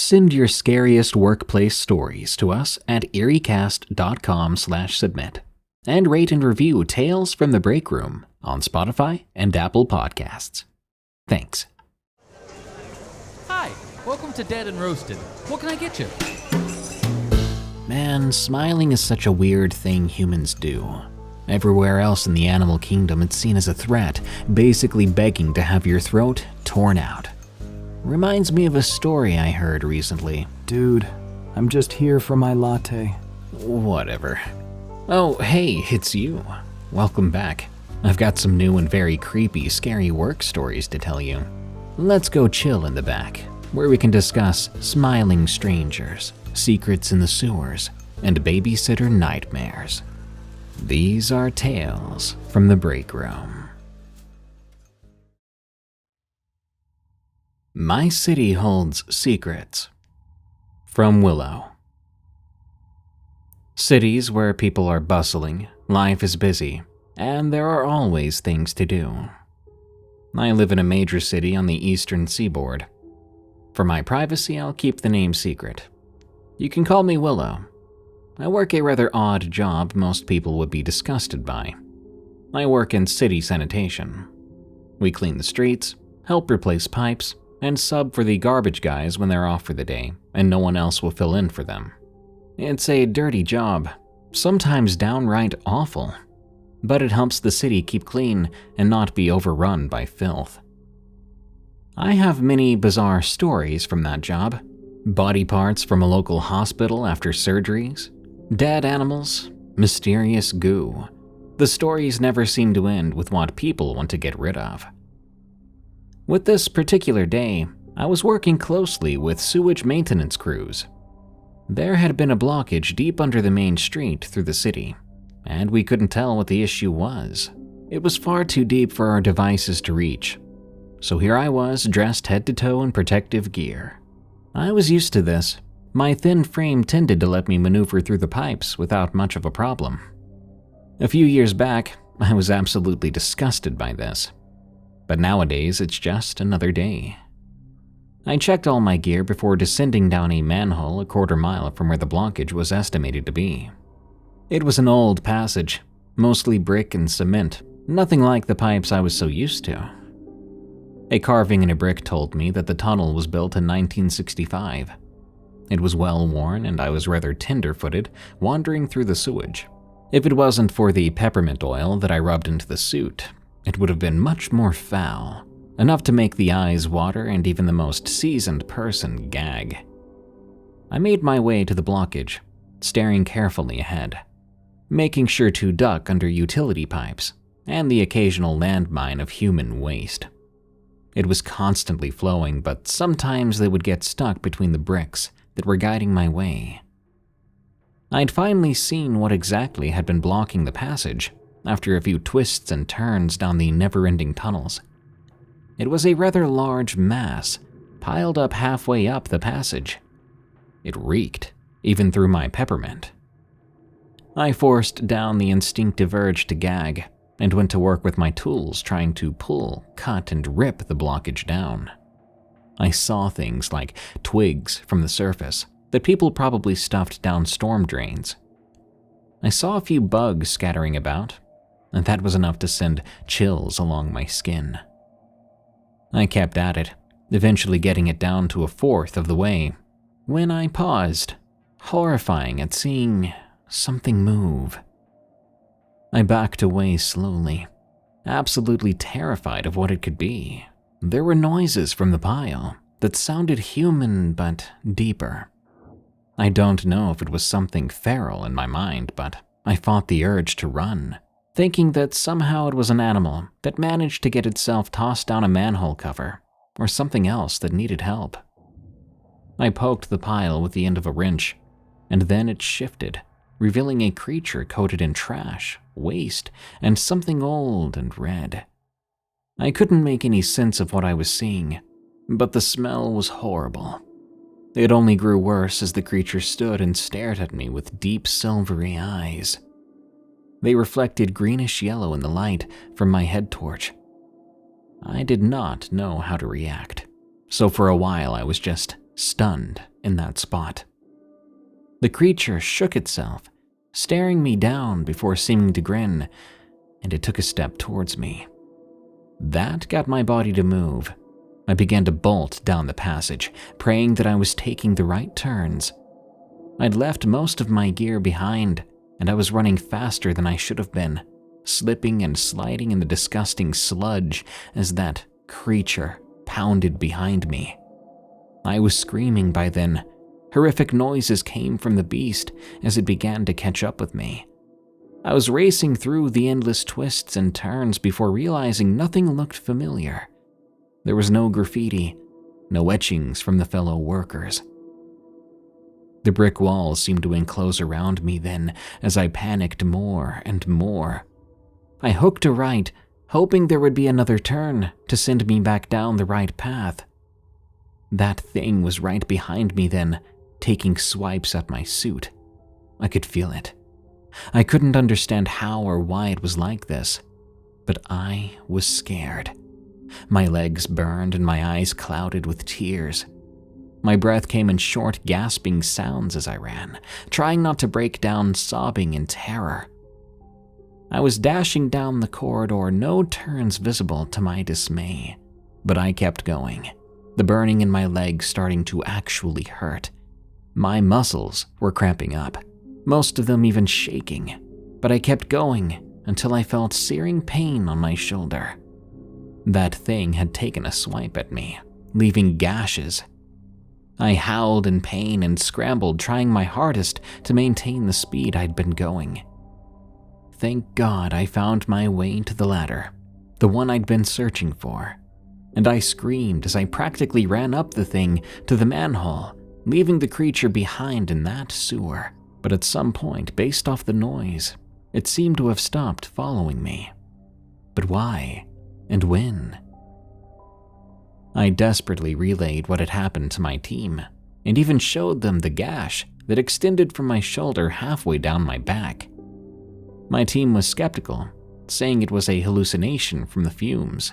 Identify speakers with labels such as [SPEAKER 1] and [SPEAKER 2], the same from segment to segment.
[SPEAKER 1] Send your scariest workplace stories to us at eeriecast.com/submit and rate and review Tales from the Break Room on Spotify and Apple Podcasts. Thanks.
[SPEAKER 2] Hi, welcome to Dead and Roasted. What can I get you?
[SPEAKER 1] Man, smiling is such a weird thing humans do. Everywhere else in the animal kingdom, it's seen as a threat, basically begging to have your throat torn out. Reminds me of a story I heard recently.
[SPEAKER 3] Dude, I'm just here for my latte.
[SPEAKER 1] Whatever. Oh, hey, it's you. Welcome back. I've got some new and very creepy, scary work stories to tell you. Let's go chill in the back, where we can discuss smiling strangers, secrets in the sewers, and babysitter nightmares. These are Tales from the Break Room. My city holds secrets. From Willow. Cities where people are bustling, life is busy, and there are always things to do. I live in a major city on the eastern seaboard. For my privacy, I'll keep the name secret. You can call me Willow. I work a rather odd job most people would be disgusted by. I work in city sanitation. We clean the streets, help replace pipes, and sub for the garbage guys when they're off for the day and no one else will fill in for them. It's a dirty job, sometimes downright awful, but it helps the city keep clean and not be overrun by filth. I have many bizarre stories from that job. Body parts from a local hospital after surgeries, dead animals, mysterious goo. The stories never seem to end with what people want to get rid of. With this particular day, I was working closely with sewage maintenance crews. There had been a blockage deep under the main street through the city, and we couldn't tell what the issue was. It was far too deep for our devices to reach. So here I was, dressed head to toe in protective gear. I was used to this. My thin frame tended to let me maneuver through the pipes without much of a problem. A few years back, I was absolutely disgusted by this. But nowadays, it's just another day. I checked all my gear before descending down a manhole a quarter mile from where the blockage was estimated to be. It was an old passage, mostly brick and cement, nothing like the pipes I was so used to. A carving in a brick told me that the tunnel was built in 1965. It was well worn and I was rather tender-footed, wandering through the sewage. If it wasn't for the peppermint oil that I rubbed into the suit, it would have been much more foul, enough to make the eyes water and even the most seasoned person gag. I made my way to the blockage, staring carefully ahead, making sure to duck under utility pipes and the occasional landmine of human waste. It was constantly flowing, but sometimes they would get stuck between the bricks that were guiding my way. I'd finally seen what exactly had been blocking the passage after a few twists and turns down the never-ending tunnels. It was a rather large mass piled up halfway up the passage. It reeked, even through my peppermint. I forced down the instinctive urge to gag and went to work with my tools trying to pull, cut, and rip the blockage down. I saw things like twigs from the surface that people probably stuffed down storm drains. I saw a few bugs scattering about, and that was enough to send chills along my skin. I kept at it, eventually getting it down to a fourth of the way, when I paused, horrifying at seeing something move. I backed away slowly, absolutely terrified of what it could be. There were noises from the pile that sounded human but deeper. I don't know if it was something feral in my mind, but I fought the urge to run, thinking that somehow it was an animal that managed to get itself tossed down a manhole cover, or something else that needed help. I poked the pile with the end of a wrench, and then it shifted, revealing a creature coated in trash, waste, and something old and red. I couldn't make any sense of what I was seeing, but the smell was horrible. It only grew worse as the creature stood and stared at me with deep silvery eyes. They reflected greenish yellow in the light from my head torch. I did not know how to react, so for a while I was just stunned in that spot. The creature shook itself, staring me down before seeming to grin, and it took a step towards me. That got my body to move. I began to bolt down the passage, praying that I was taking the right turns. I'd left most of my gear behind, and I was running faster than I should have been, slipping and sliding in the disgusting sludge as that creature pounded behind me. I was screaming by then. Horrific noises came from the beast as it began to catch up with me. I was racing through the endless twists and turns before realizing nothing looked familiar. There was no graffiti, no etchings from the fellow workers. The brick walls seemed to enclose around me then as I panicked more and more. I hooked a right, hoping there would be another turn to send me back down the right path. That thing was right behind me then, taking swipes at my suit. I could feel it. I couldn't understand how or why it was like this, but I was scared. My legs burned and my eyes clouded with tears. My breath came in short, gasping sounds as I ran, trying not to break down sobbing in terror. I was dashing down the corridor, no turns visible to my dismay, but I kept going, the burning in my legs starting to actually hurt. My muscles were cramping up, most of them even shaking, but I kept going until I felt searing pain on my shoulder. That thing had taken a swipe at me, leaving gashes. I howled in pain and scrambled, trying my hardest to maintain the speed I'd been going. Thank God I found my way to the ladder, the one I'd been searching for, and I screamed as I practically ran up the thing to the manhole, leaving the creature behind in that sewer. But at some point, based off the noise, it seemed to have stopped following me. But why? And when? I desperately relayed what had happened to my team, and even showed them the gash that extended from my shoulder halfway down my back. My team was skeptical, saying it was a hallucination from the fumes,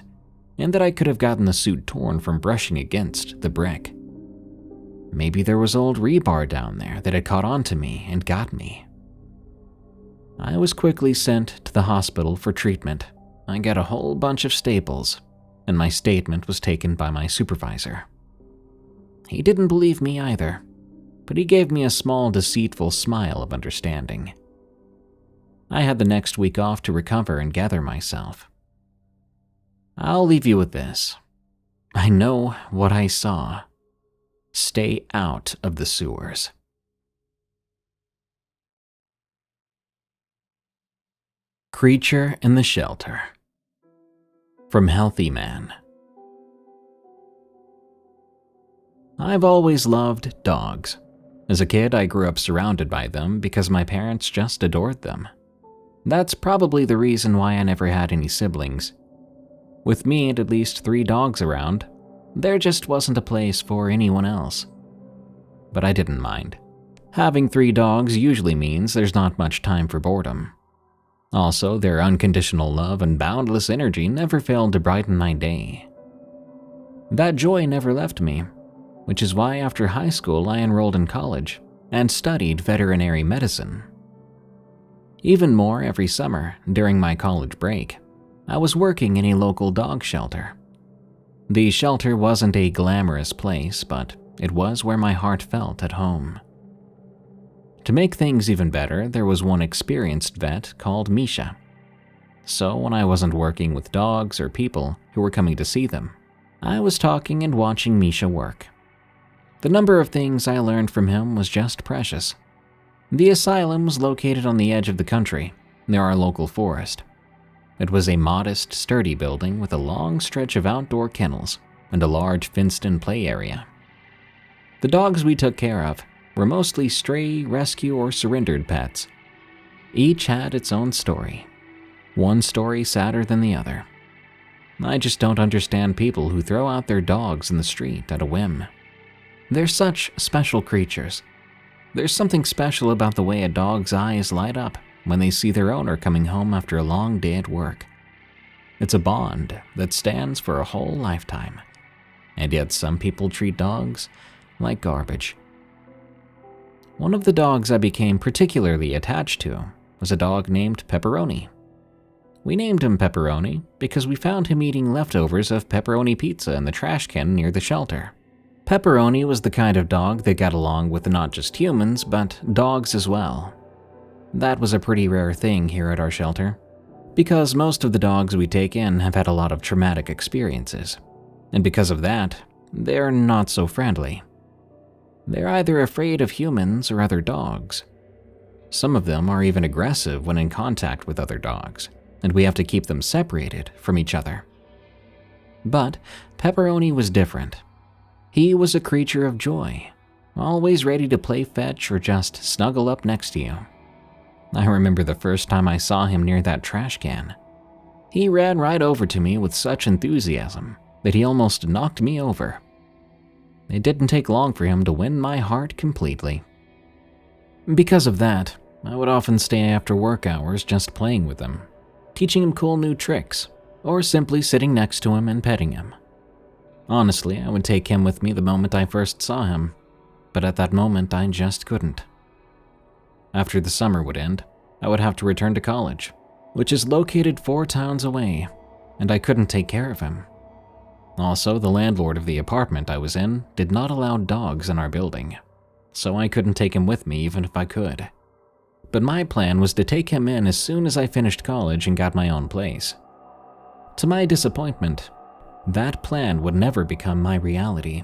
[SPEAKER 1] and that I could have gotten the suit torn from brushing against the brick. Maybe there was old rebar down there that had caught on to me and got me. I was quickly sent to the hospital for treatment. I got a whole bunch of staples, and my statement was taken by my supervisor. He didn't believe me either, but he gave me a small, deceitful smile of understanding. I had the next week off to recover and gather myself. I'll leave you with this. I know what I saw. Stay out of the sewers. Creature in the Shelter. From HealthyMan. I've always loved dogs. As a kid, I grew up surrounded by them because my parents just adored them. That's probably the reason why I never had any siblings. With me and at least 3 dogs around, there just wasn't a place for anyone else. But I didn't mind. Having 3 dogs usually means there's not much time for boredom. Also, their unconditional love and boundless energy never failed to brighten my day. That joy never left me, which is why after high school I enrolled in college and studied veterinary medicine. Even more, every summer during my college break, I was working in a local dog shelter. The shelter wasn't a glamorous place, but it was where my heart felt at home. To make things even better, there was one experienced vet called Misha. So when I wasn't working with dogs or people who were coming to see them, I was talking and watching Misha work. The number of things I learned from him was just precious. The asylum was located on the edge of the country, near our local forest. It was a modest, sturdy building with a long stretch of outdoor kennels and a large fenced-in play area. The dogs we took care of were mostly stray, rescue, or surrendered pets. Each had its own story, one story sadder than the other. I just don't understand people who throw out their dogs in the street at a whim. They're such special creatures. There's something special about the way a dog's eyes light up when they see their owner coming home after a long day at work. It's a bond that stands for a whole lifetime. And yet some people treat dogs like garbage. One of the dogs I became particularly attached to was a dog named Pepperoni. We named him Pepperoni because we found him eating leftovers of pepperoni pizza in the trash can near the shelter. Pepperoni was the kind of dog that got along with not just humans, but dogs as well. That was a pretty rare thing here at our shelter, because most of the dogs we take in have had a lot of traumatic experiences, and because of that, they're not so friendly. They're either afraid of humans or other dogs. Some of them are even aggressive when in contact with other dogs, and we have to keep them separated from each other. But Pepperoni was different. He was a creature of joy, always ready to play fetch or just snuggle up next to you. I remember the first time I saw him near that trash can. He ran right over to me with such enthusiasm that he almost knocked me over. It didn't take long for him to win my heart completely. Because of that, I would often stay after work hours just playing with him, teaching him cool new tricks, or simply sitting next to him and petting him. Honestly, I would take him with me the moment I first saw him, but at that moment I just couldn't. After the summer would end, I would have to return to college, which is located 4 towns away, and I couldn't take care of him. Also, the landlord of the apartment I was in did not allow dogs in our building, so I couldn't take him with me even if I could. But my plan was to take him in as soon as I finished college and got my own place. To my disappointment, that plan would never become my reality.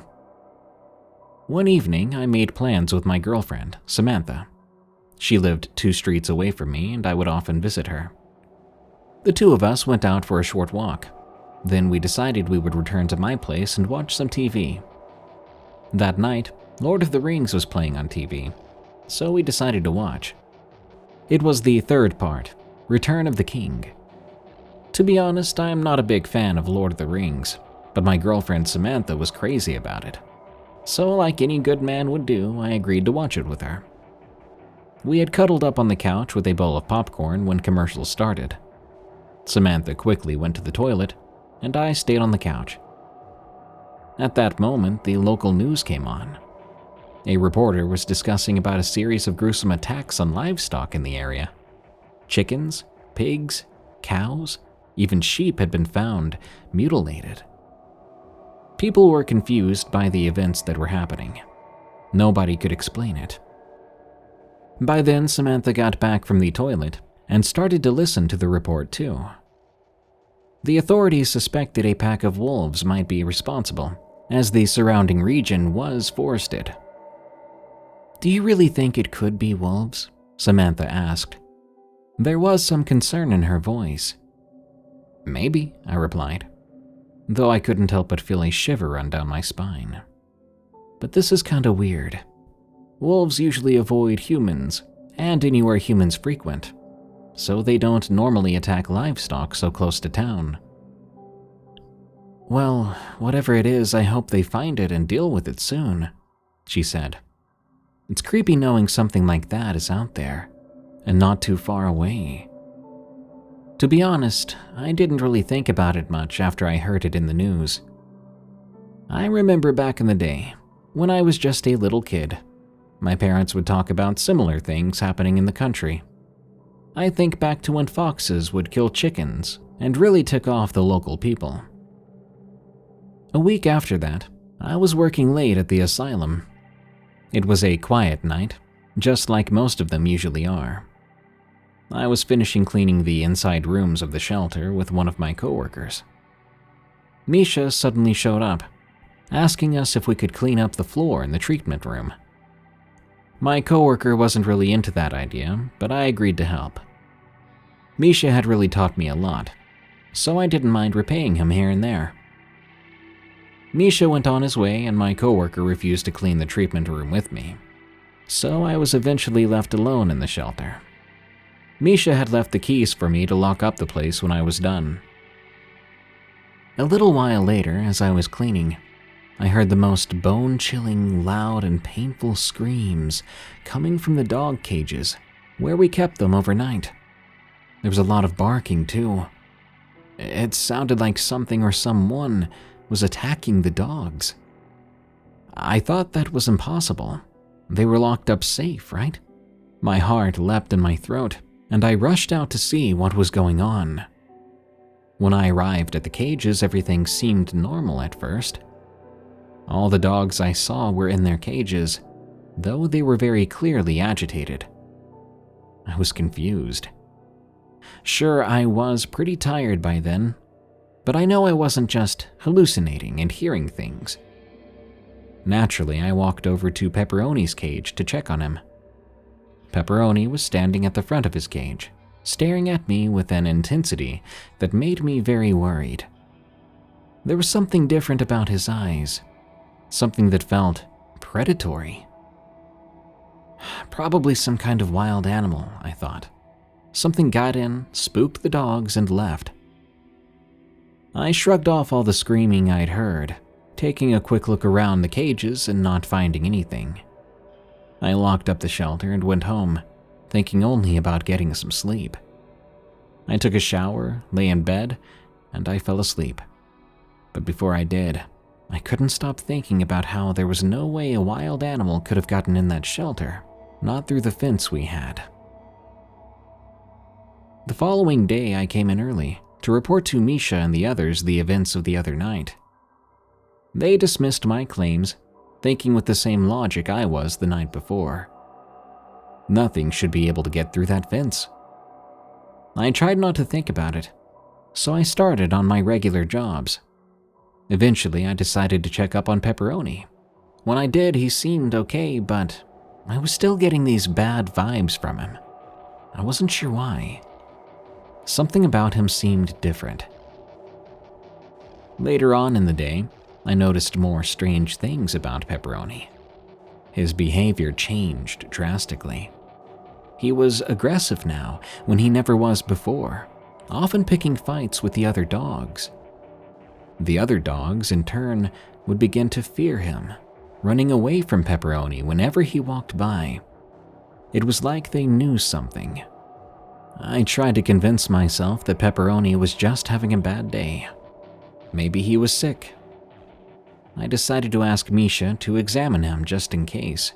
[SPEAKER 1] One evening, I made plans with my girlfriend, Samantha. She lived 2 streets away from me, and I would often visit her. The 2 of us went out for a short walk. Then we decided we would return to my place and watch some TV. That night, Lord of the Rings was playing on TV, so we decided to watch. It was the 3rd part, Return of the King. To be honest, I am not a big fan of Lord of the Rings, but my girlfriend Samantha was crazy about it. So like any good man would do, I agreed to watch it with her. We had cuddled up on the couch with a bowl of popcorn when commercials started. Samantha quickly went to the toilet, and I stayed on the couch. At that moment, the local news came on. A reporter was discussing about a series of gruesome attacks on livestock in the area. Chickens, pigs, cows, even sheep had been found mutilated. People were confused by the events that were happening. Nobody could explain it. By then, Samantha got back from the toilet and started to listen to the report too. The authorities suspected a pack of wolves might be responsible, as the surrounding region was forested. "Do you really think it could be wolves?" Samantha asked. There was some concern in her voice. "Maybe," I replied, though I couldn't help but feel a shiver run down my spine. "But this is kinda weird. Wolves usually avoid humans and anywhere humans frequent, so they don't normally attack livestock so close to town." "Well, whatever it is, I hope they find it and deal with it soon," she said. "It's creepy knowing something like that is out there, and not too far away." To be honest, I didn't really think about it much after I heard it in the news. I remember back in the day, when I was just a little kid, my parents would talk about similar things happening in the country. I think back to when foxes would kill chickens and really tick off the local people. A week after that, I was working late at the asylum. It was a quiet night, just like most of them usually are. I was finishing cleaning the inside rooms of the shelter with one of my coworkers. Misha suddenly showed up, asking us if we could clean up the floor in the treatment room. My coworker wasn't really into that idea, but I agreed to help. Misha had really taught me a lot, so I didn't mind repaying him here and there. Misha went on his way, and my coworker refused to clean the treatment room with me, so I was eventually left alone in the shelter. Misha had left the keys for me to lock up the place when I was done. A little while later, as I was cleaning, I heard the most bone-chilling, loud, and painful screams coming from the dog cages where we kept them overnight. There was a lot of barking, too. It sounded like something or someone was attacking the dogs. I thought that was impossible. They were locked up safe, right? My heart leapt in my throat, and I rushed out to see what was going on. When I arrived at the cages, everything seemed normal at first. All the dogs I saw were in their cages, though they were very clearly agitated. I was confused. Sure, I was pretty tired by then, but I know I wasn't just hallucinating and hearing things. Naturally, I walked over to Pepperoni's cage to check on him. Pepperoni was standing at the front of his cage, staring at me with an intensity that made me very worried. There was something different about his eyes, something that felt predatory. Probably some kind of wild animal, I thought. Something got in, spooked the dogs, and left. I shrugged off all the screaming I'd heard, taking a quick look around the cages and not finding anything. I locked up the shelter and went home, thinking only about getting some sleep. I took a shower, lay in bed, and I fell asleep. But before I did, I couldn't stop thinking about how there was no way a wild animal could have gotten in that shelter, not through the fence we had. The following day, I came in early to report to Misha and the others the events of the other night. They dismissed my claims, thinking with the same logic I was the night before. Nothing should be able to get through that fence. I tried not to think about it, so I started on my regular jobs. Eventually, I decided to check up on Pepperoni. When I did, he seemed okay, but I was still getting these bad vibes from him. I wasn't sure why. Something about him seemed different. Later on in the day, I noticed more strange things about Pepperoni. His behavior changed drastically. He was aggressive now when he never was before, often picking fights with the other dogs. The other dogs, in turn, would begin to fear him, running away from Pepperoni whenever he walked by. It was like they knew something. I tried to convince myself that Pepperoni was just having a bad day. Maybe he was sick. I decided to ask Misha to examine him just in case.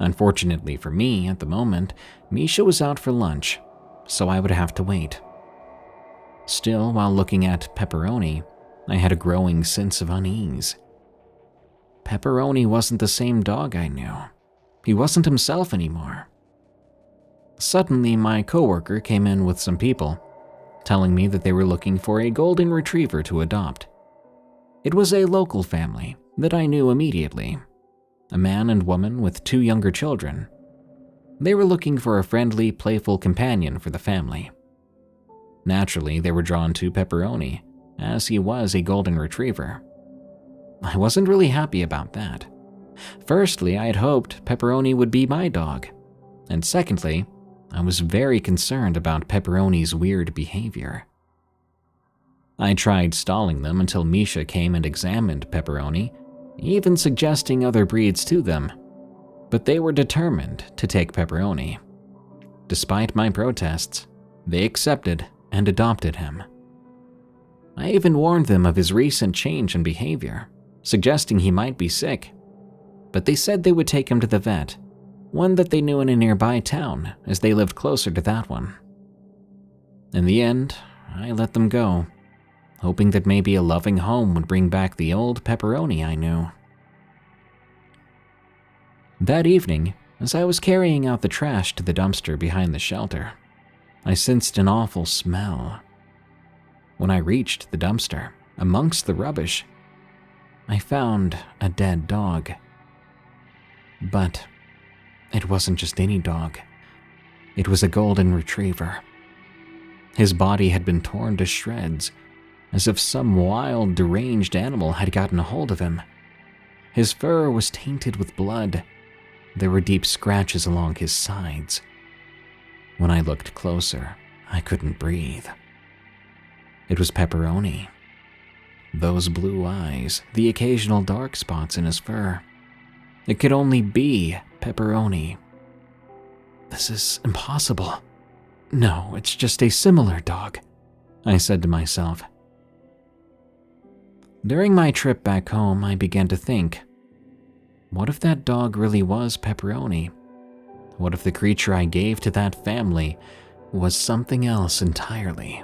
[SPEAKER 1] Unfortunately for me, at the moment, Misha was out for lunch, so I would have to wait. Still, while looking at Pepperoni, I had a growing sense of unease. Pepperoni wasn't the same dog I knew. He wasn't himself anymore. Suddenly, my coworker came in with some people, telling me that they were looking for a golden retriever to adopt. It was a local family that I knew immediately, a man and woman with 2 younger children. They were looking for a friendly, playful companion for the family. Naturally, they were drawn to Pepperoni, as he was a golden retriever. I wasn't really happy about that. Firstly, I had hoped Pepperoni would be my dog, and secondly, I was very concerned about Pepperoni's weird behavior. I tried stalling them until Misha came and examined Pepperoni, even suggesting other breeds to them, but they were determined to take Pepperoni. Despite my protests, they accepted and adopted him. I even warned them of his recent change in behavior, suggesting he might be sick, but they said they would take him to the vet, one that they knew in a nearby town as they lived closer to that one. In the end, I let them go, hoping that maybe a loving home would bring back the old Pepperoni I knew. That evening, as I was carrying out the trash to the dumpster behind the shelter, I sensed an awful smell. When I reached the dumpster, amongst the rubbish, I found a dead dog. But it wasn't just any dog. It was a golden retriever. His body had been torn to shreds, as if some wild, deranged animal had gotten a hold of him. His fur was tainted with blood. There were deep scratches along his sides. When I looked closer, I couldn't breathe. It was Pepperoni. Those blue eyes, the occasional dark spots in his fur. It could only be Pepperoni. This is impossible. No, it's just a similar dog, I said to myself. During my trip back home, I began to think, What if that dog really was Pepperoni? What if the creature I gave to that family was something else entirely?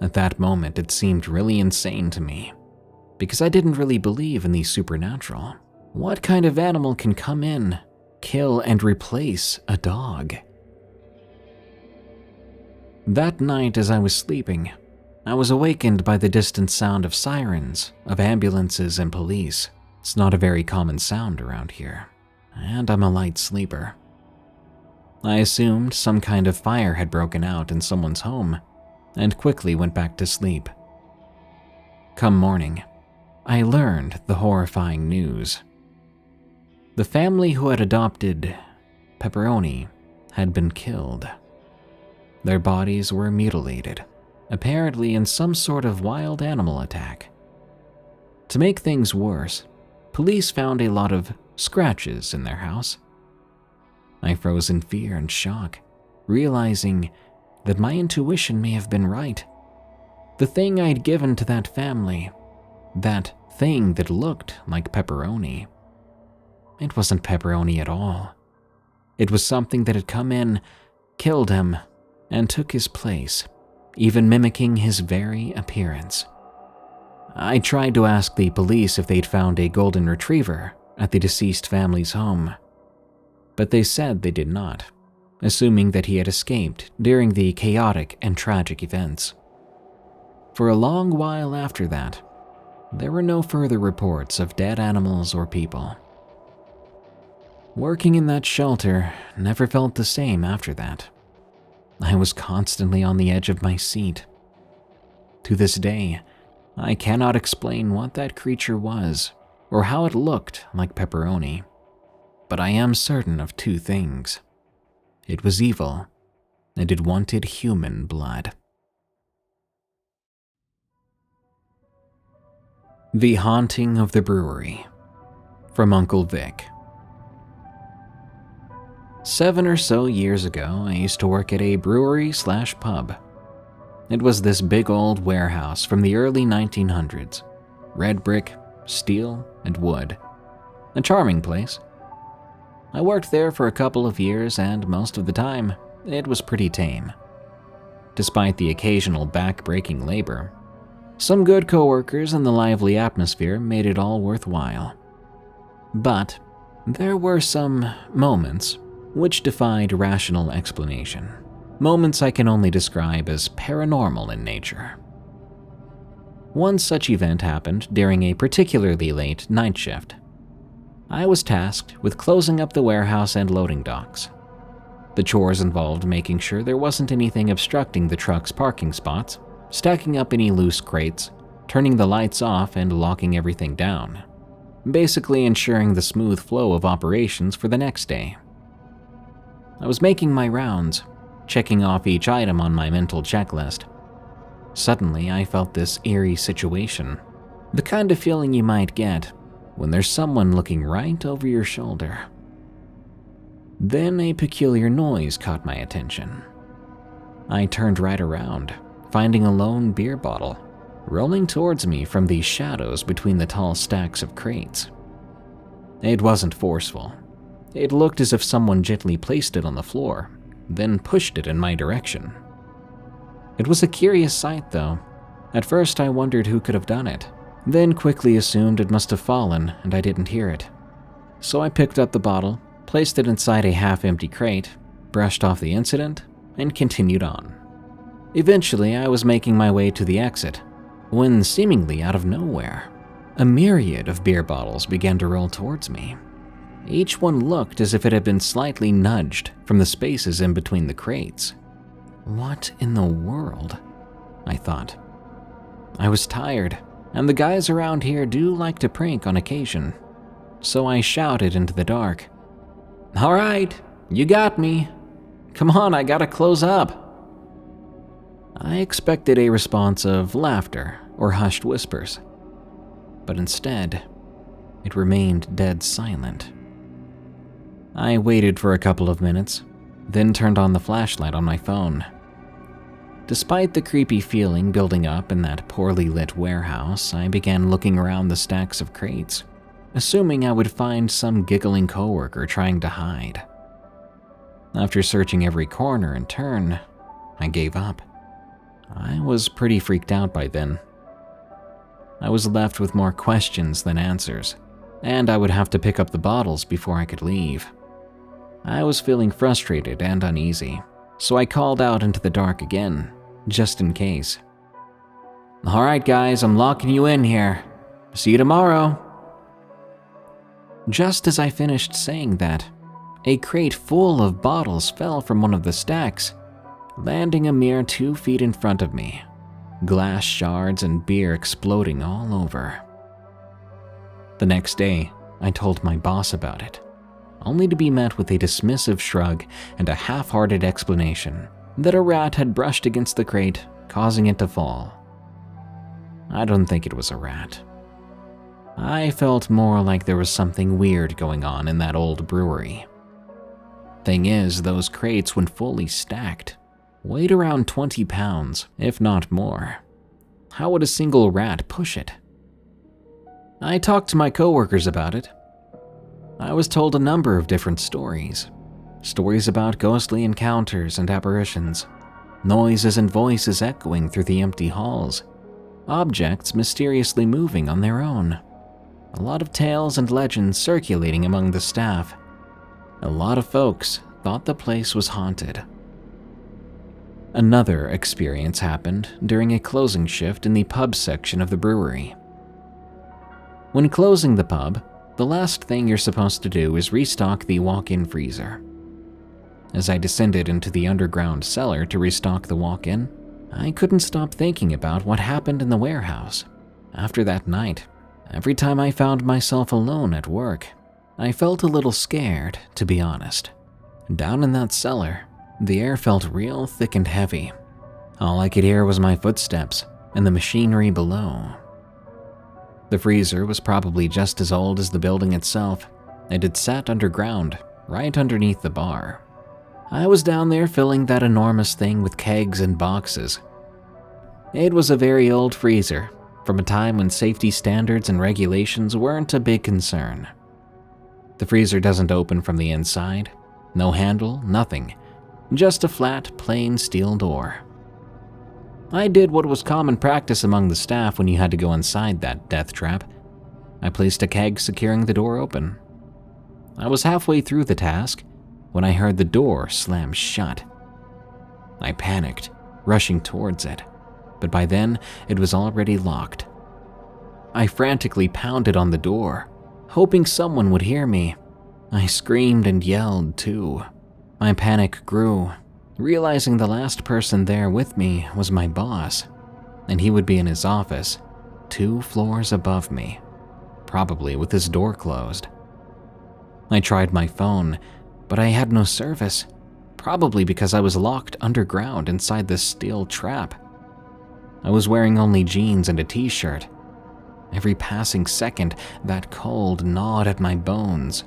[SPEAKER 1] At that moment, it seemed really insane to me, because I didn't really believe in the supernatural. What kind of animal can come in, kill, and replace a dog? That night as I was sleeping, I was awakened by the distant sound of sirens, of ambulances and police. It's not a very common sound around here, and I'm a light sleeper. I assumed some kind of fire had broken out in someone's home, and quickly went back to sleep. Come morning, I learned the horrifying news. The family who had adopted Pepperoni had been killed. Their bodies were mutilated, apparently in some sort of wild animal attack. To make things worse, police found a lot of scratches in their house. I froze in fear and shock, realizing that my intuition may have been right. The thing I'd given to that family, that thing that looked like Pepperoni, it wasn't Pepperoni at all. It was something that had come in, killed him, and took his place, even mimicking his very appearance. I tried to ask the police if they'd found a golden retriever at the deceased family's home, but they said they did not, assuming that he had escaped during the chaotic and tragic events. For a long while after that, there were no further reports of dead animals or people. Working in that shelter never felt the same after that. I was constantly on the edge of my seat. To this day, I cannot explain what that creature was or how it looked like Pepperoni, but I am certain of two things. It was evil, and it wanted human blood. The Haunting of the Brewery, from Uncle Vic. 7 or so years ago, I used to work at a brewery/pub. It was this big old warehouse from the early 1900s. Red brick, steel, and wood. A charming place. I worked there for a couple of years, and most of the time, it was pretty tame. Despite the occasional back-breaking labor, some good coworkers and the lively atmosphere made it all worthwhile. But there were some moments which defied rational explanation. Moments I can only describe as paranormal in nature. One such event happened during a particularly late night shift. I was tasked with closing up the warehouse and loading docks. The chores involved making sure there wasn't anything obstructing the truck's parking spots, stacking up any loose crates, turning the lights off, and locking everything down. Basically ensuring the smooth flow of operations for the next day. I was making my rounds, checking off each item on my mental checklist. Suddenly, I felt this eerie situation, the kind of feeling you might get when there's someone looking right over your shoulder. Then a peculiar noise caught my attention. I turned right around, finding a lone beer bottle rolling towards me from the shadows between the tall stacks of crates. It wasn't forceful. It looked as if someone gently placed it on the floor, then pushed it in my direction. It was a curious sight, though. At first I wondered who could have done it, then quickly assumed it must have fallen and I didn't hear it. So I picked up the bottle, placed it inside a half-empty crate, brushed off the incident, and continued on. Eventually, I was making my way to the exit, when seemingly out of nowhere, a myriad of beer bottles began to roll towards me. Each one looked as if it had been slightly nudged from the spaces in between the crates. What in the world? I thought. I was tired, and the guys around here do like to prank on occasion, so I shouted into the dark. "All right, you got me. Come on, I gotta close up." I expected a response of laughter or hushed whispers, but instead, it remained dead silent. I waited for a couple of minutes, then turned on the flashlight on my phone. Despite the creepy feeling building up in that poorly lit warehouse, I began looking around the stacks of crates. assuming I would find some giggling coworker trying to hide. After searching every corner and turn, I gave up. I was pretty freaked out by then. I was left with more questions than answers, and I would have to pick up the bottles before I could leave. I was feeling frustrated and uneasy, so I called out into the dark again, just in case. "Alright guys, I'm locking you in here. See you tomorrow." Just as I finished saying that, a crate full of bottles fell from one of the stacks, landing a mere 2 feet in front of me, glass shards and beer exploding all over. The next day, I told my boss about it, only to be met with a dismissive shrug and a half-hearted explanation that a rat had brushed against the crate, causing it to fall. I don't think it was a rat. I felt more like there was something weird going on in that old brewery. Thing is, those crates, when fully stacked, weighed around 20 pounds, if not more. How would a single rat push it? I talked to my coworkers about it. I was told a number of different stories. Stories about ghostly encounters and apparitions, noises and voices echoing through the empty halls, objects mysteriously moving on their own. A lot of tales and legends circulating among the staff. A lot of folks thought the place was haunted. Another experience happened during a closing shift in the pub section of the brewery. When closing the pub, the last thing you're supposed to do is restock the walk-in freezer. As I descended into the underground cellar to restock the walk-in, I couldn't stop thinking about what happened in the warehouse. After that night, every time I found myself alone at work, I felt a little scared, to be honest. Down in that cellar, the air felt real thick and heavy. All I could hear was my footsteps and the machinery below. The freezer was probably just as old as the building itself, and it sat underground, right underneath the bar. I was down there filling that enormous thing with kegs and boxes. It was a very old freezer, from a time when safety standards and regulations weren't a big concern. The freezer doesn't open from the inside. No handle, nothing. Just a flat, plain steel door. I did what was common practice among the staff when you had to go inside that death trap. I placed a keg securing the door open. I was halfway through the task when I heard the door slam shut. I panicked, rushing towards it, but by then it was already locked. I frantically pounded on the door, hoping someone would hear me. I screamed and yelled too. My panic grew, realizing the last person there with me was my boss, and he would be in his office, 2 floors above me, probably with his door closed. I tried my phone, but I had no service, probably because I was locked underground inside this steel trap. I was wearing only jeans and a t-shirt. Every passing second, that cold gnawed at my bones.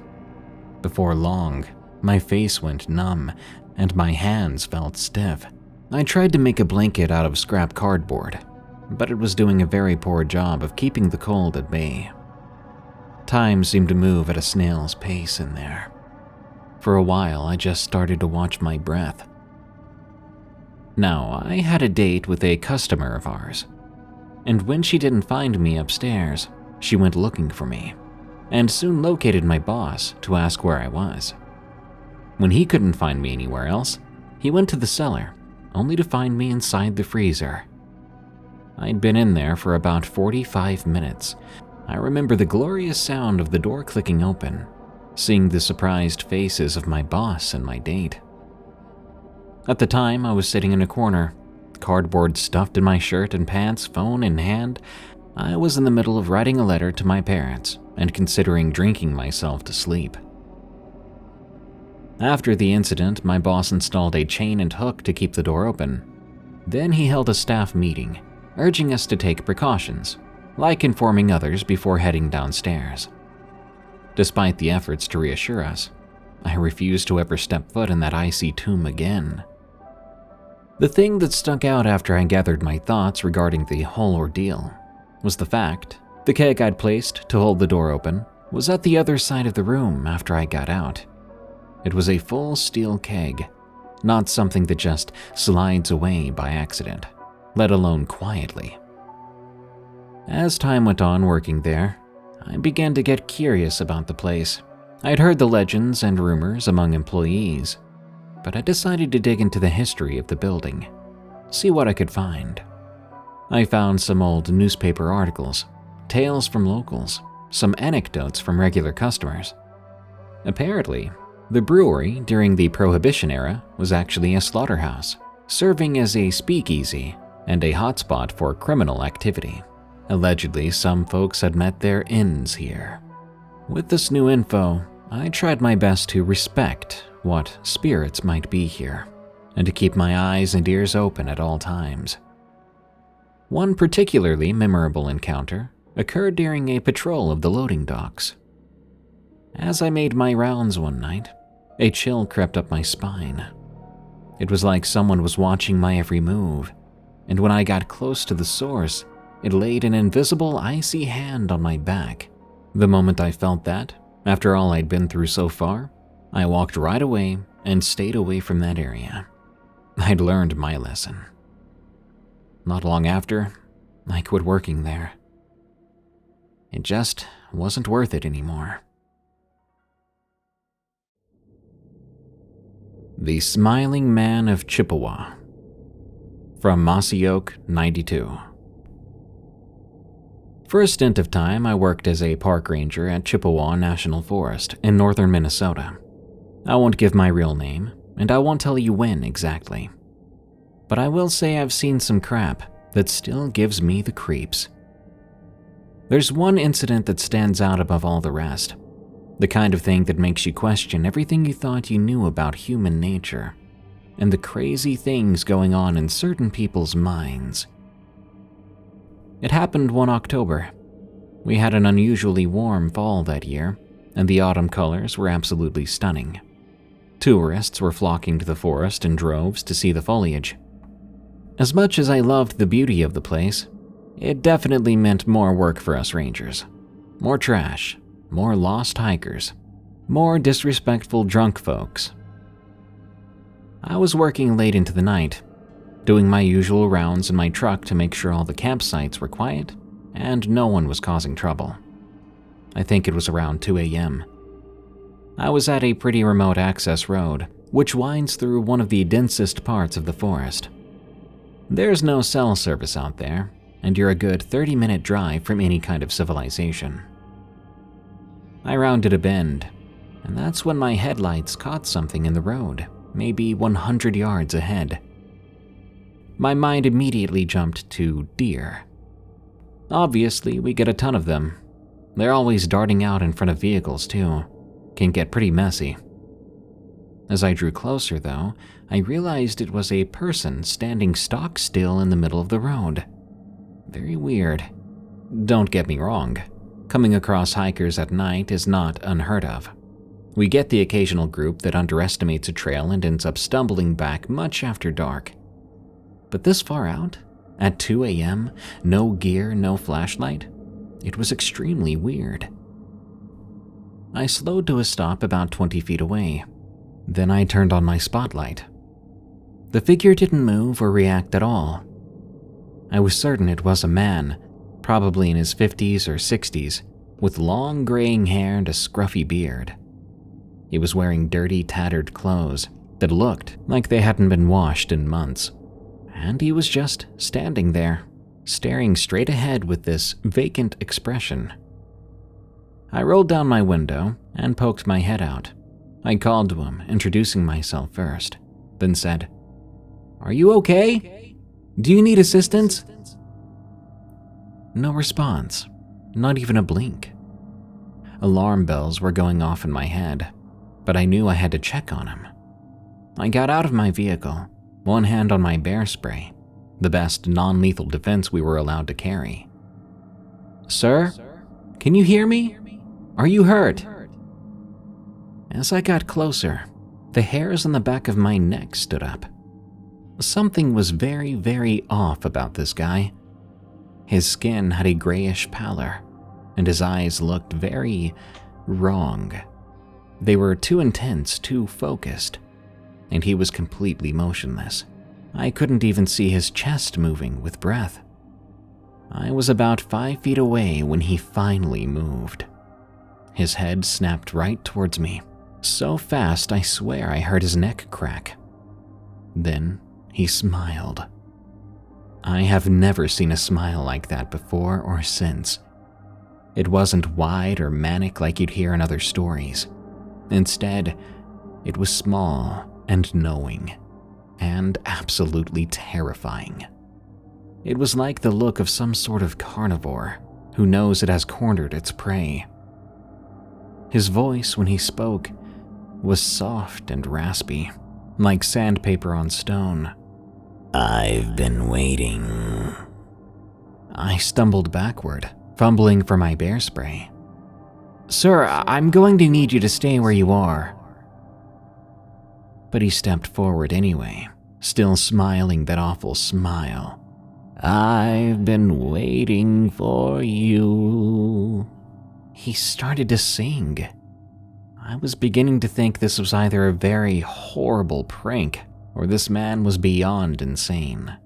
[SPEAKER 1] Before long, my face went numb, and my hands felt stiff. I tried to make a blanket out of scrap cardboard, but it was doing a very poor job of keeping the cold at bay. Time seemed to move at a snail's pace in there. For a while, I just started to watch my breath. Now, I had a date with a customer of ours, and when she didn't find me upstairs, she went looking for me, and soon located my boss to ask where I was. When he couldn't find me anywhere else, he went to the cellar, only to find me inside the freezer. I'd been in there for about 45 minutes. I remember the glorious sound of the door clicking open, seeing the surprised faces of my boss and my date. At the time, I was sitting in a corner, cardboard stuffed in my shirt and pants, phone in hand. I was in the middle of writing a letter to my parents and considering drinking myself to sleep. After the incident, my boss installed a chain and hook to keep the door open. Then he held a staff meeting, urging us to take precautions, like informing others before heading downstairs. Despite the efforts to reassure us, I refused to ever step foot in that icy tomb again. The thing that stuck out after I gathered my thoughts regarding the whole ordeal was the fact the keg I'd placed to hold the door open was at the other side of the room after I got out. It was a full steel keg, not something that just slides away by accident, let alone quietly. As time went on working there, I began to get curious about the place. I'd heard the legends and rumors among employees, but I decided to dig into the history of the building, see what I could find. I found some old newspaper articles, tales from locals, some anecdotes from regular customers. Apparently, the brewery during the Prohibition era was actually a slaughterhouse, serving as a speakeasy and a hotspot for criminal activity. Allegedly, some folks had met their ends here. With this new info, I tried my best to respect what spirits might be here, and to keep my eyes and ears open at all times. One particularly memorable encounter occurred during a patrol of the loading docks. As I made my rounds one night, a chill crept up my spine. It was like someone was watching my every move, and when I got close to the source, it laid an invisible, icy hand on my back. The moment I felt that, after all I'd been through so far, I walked right away and stayed away from that area. I'd learned my lesson. Not long after, I quit working there. It just wasn't worth it anymore. The Smiling Man of Chippewa. From Mossy Oak, 92. For a stint of time, I worked as a park ranger at Chippewa National Forest in northern Minnesota. I won't give my real name, and I won't tell you when exactly. But I will say I've seen some crap that still gives me the creeps. There's one incident that stands out above all the rest, the kind of thing that makes you question everything you thought you knew about human nature, and the crazy things going on in certain people's minds. It happened one October. We had an unusually warm fall that year, and the autumn colors were absolutely stunning. Tourists were flocking to the forest in droves to see the foliage. As much as I loved the beauty of the place, it definitely meant more work for us rangers. More trash, more lost hikers, more disrespectful drunk folks. I was working late into the night, doing my usual rounds in my truck to make sure all the campsites were quiet and no one was causing trouble. I think it was around 2 a.m. I was at a pretty remote access road, which winds through one of the densest parts of the forest. There's no cell service out there, and you're a good 30-minute drive from any kind of civilization. I rounded a bend, and that's when my headlights caught something in the road, maybe 100 yards ahead. My mind immediately jumped to deer. Obviously, we get a ton of them. They're always darting out in front of vehicles too. Can get pretty messy. As I drew closer though, I realized it was a person standing stock still in the middle of the road. Very weird. Don't get me wrong, coming across hikers at night is not unheard of. We get the occasional group that underestimates a trail and ends up stumbling back much after dark. But this far out, at 2 a.m., no gear, no flashlight, it was extremely weird. I slowed to a stop about 20 feet away. Then I turned on my spotlight. The figure didn't move or react at all. I was certain it was a man, probably in his 50s or 60s, with long graying hair and a scruffy beard. He was wearing dirty, tattered clothes that looked like they hadn't been washed in months. And he was just standing there, staring straight ahead with this vacant expression. I rolled down my window and poked my head out. I called to him, introducing myself first, then said, "Are you okay? Do you need assistance?" No response, not even a blink. Alarm bells were going off in my head, but I knew I had to check on him. I got out of my vehicle, one hand on my bear spray, the best non-lethal defense we were allowed to carry. "Sir, can you hear me? Are you hurt?" As I got closer, the hairs on the back of my neck stood up. Something was very, very off about this guy. His skin had a grayish pallor, and his eyes looked very, wrong. They were too intense, too focused, and he was completely motionless. I couldn't even see his chest moving with breath. I was about 5 feet away when he finally moved. His head snapped right towards me, so fast I swear I heard his neck crack. Then he smiled. I have never seen a smile like that before or since. It wasn't wide or manic like you'd hear in other stories. Instead, it was small and knowing, and absolutely terrifying. It was like the look of some sort of carnivore who knows it has cornered its prey. His voice, when he spoke, was soft and raspy, like sandpaper on stone. "I've been waiting." I stumbled backward, fumbling for my bear spray. "Sir, I'm going to need you to stay where you are." But he stepped forward anyway, still smiling that awful smile. "I've been waiting for you." He started to sing. I was beginning to think this was either a very horrible prank or this man was beyond insane.